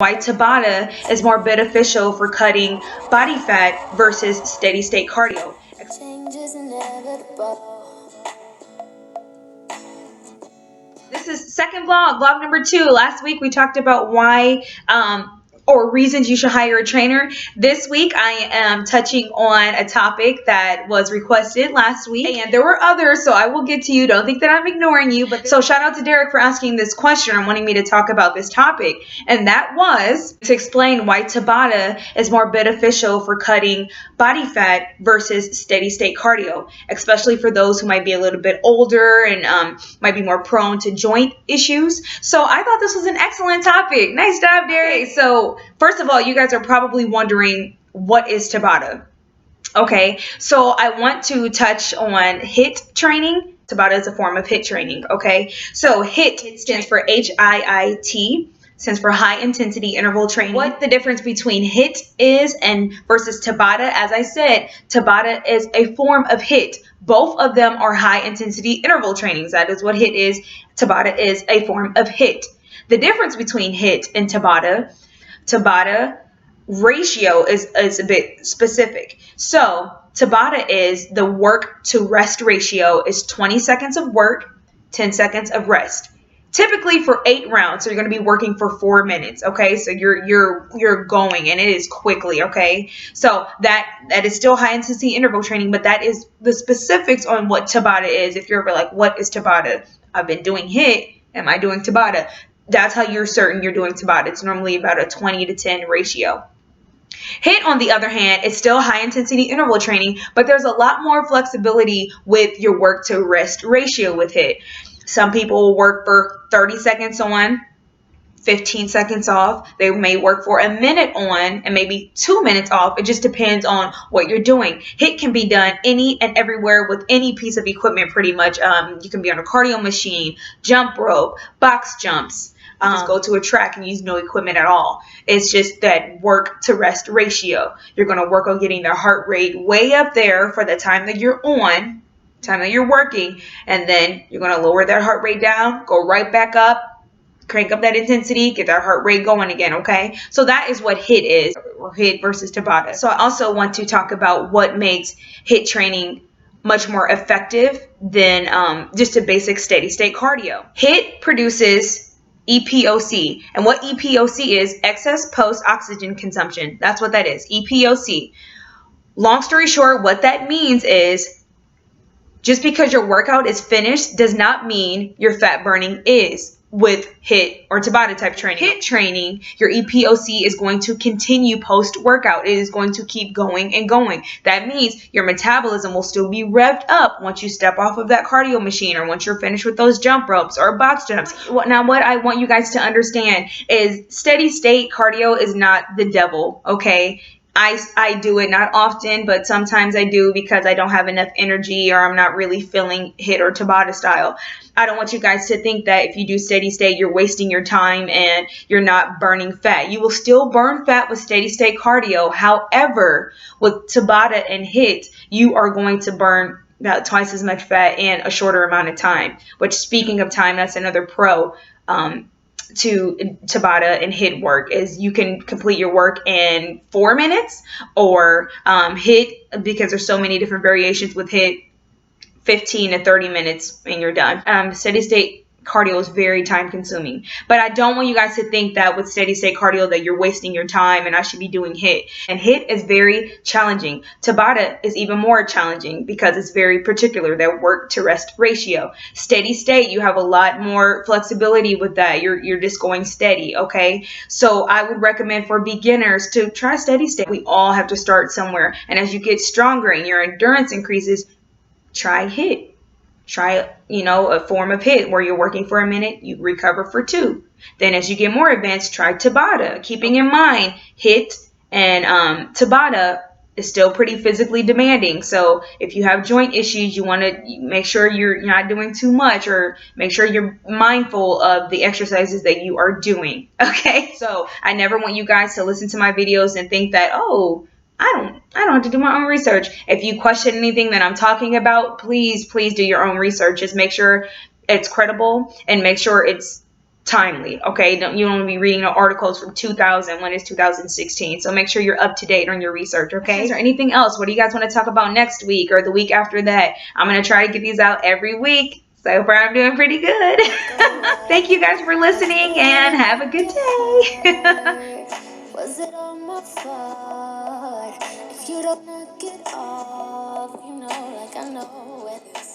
Why Tabata is more beneficial for cutting body fat versus steady state cardio. Change is inevitable. This is second vlog number 2. Last week we talked about why or reasons you should hire a trainer. This week I am touching on a topic that was requested last week, and there were others, so I will get to you. Don't think that I'm ignoring you. But so shout out to Derek for asking this question and wanting me to talk about this topic, and that was to explain why Tabata is more beneficial for cutting body fat versus steady state cardio, especially for those who might be a little bit older and might be more prone to joint issues. So I thought this was an excellent topic. Nice job, Derek. So first of all, you guys are probably wondering, what is Tabata? Okay, so I want to touch on HIIT training. Tabata is a form of HIIT training, okay? So HIIT stands for HIIT, stands for high intensity interval training. What the difference between HIIT is and versus Tabata, as I said, Tabata is a form of HIIT. Both of them are high intensity interval trainings. That is what HIIT is. Tabata is a form of HIIT. The difference between HIIT and Tabata ratio is a bit specific. So Tabata is the work to rest ratio is 20 seconds of work, 10 seconds of rest. Typically for 8 rounds, so you're going to be working for 4 minutes, okay? So you're going, and it is quickly, okay? So that is still high intensity interval training, but that is the specifics on what Tabata is. If you're ever like, what is Tabata? I've been doing HIIT. Am I doing Tabata? That's how you're certain you're doing Tabata. It's normally about a 20-to-10 ratio. HIIT, on the other hand, is still high intensity interval training, but there's a lot more flexibility with your work to rest ratio with HIIT. Some people will work for 30 seconds on, 15 seconds off. They may work for a minute on and maybe 2 minutes off. It just depends on what you're doing. HIIT can be done any and everywhere with any piece of equipment pretty much. You can be on a cardio machine, jump rope, box jumps. Just go to a track and use no equipment at all. It's just that work to rest ratio. You're going to work on getting their heart rate way up there for the time that you're on, time that you're working, and then you're going to lower that heart rate down, go right back up, crank up that intensity, get that heart rate going again, okay? So that is what HIIT is, or HIIT versus Tabata. So I also want to talk about what makes HIIT training much more effective than just a basic steady state cardio. HIIT produces EPOC, and what EPOC is, excess post oxygen consumption. That's what that is, EPOC. Long story short, what that means is just because your workout is finished does not mean your fat burning is with HIIT or Tabata type training. HIIT training, your EPOC is going to continue post-workout. It is going to keep going and going. That means your metabolism will still be revved up once you step off of that cardio machine or once you're finished with those jump ropes or box jumps. Now, what I want you guys to understand is steady state cardio is not the devil, okay? I do it not often, but sometimes I do because I don't have enough energy or I'm not really feeling HIIT or Tabata style. I don't want you guys to think that if you do steady state, you're wasting your time and you're not burning fat. You will still burn fat with steady state cardio. However, with Tabata and HIIT, you are going to burn about twice as much fat in a shorter amount of time, which, speaking of time, that's another pro to Tabata and HIIT work, is you can complete your work in 4 minutes, or HIIT, because there's so many different variations with HIIT, 15 to 30 minutes and you're done. Steady state cardio is very time consuming, but I don't want you guys to think that with steady state cardio that you're wasting your time and I should be doing HIIT. And HIIT is very challenging. Tabata is even more challenging because it's very particular, that work to rest ratio. Steady state, you have a lot more flexibility with that. You're just going steady, okay? So I would recommend for beginners to try steady state. We all have to start somewhere, and as you get stronger and your endurance increases, try HIIT. Try, a form of HIIT where you're working for a minute, you recover for 2. Then as you get more advanced, try Tabata. Keeping in mind, HIIT and Tabata is still pretty physically demanding. So if you have joint issues, you want to make sure you're not doing too much, or make sure you're mindful of the exercises that you are doing. Okay? So I never want you guys to listen to my videos and think that, oh, I don't have to do my own research. If you question anything that I'm talking about, please do your own research. Just make sure it's credible and make sure it's timely. Okay, you don't want to be reading articles from 2000 when it's 2016. So make sure you're up to date on your research. Okay. Is there anything else? What do you guys want to talk about next week or the week after that? I'm gonna try to get these out every week. So far, I'm doing pretty good. Thank you guys for listening and have a good day. Was it all my fault? If you don't knock it off, like I know it is.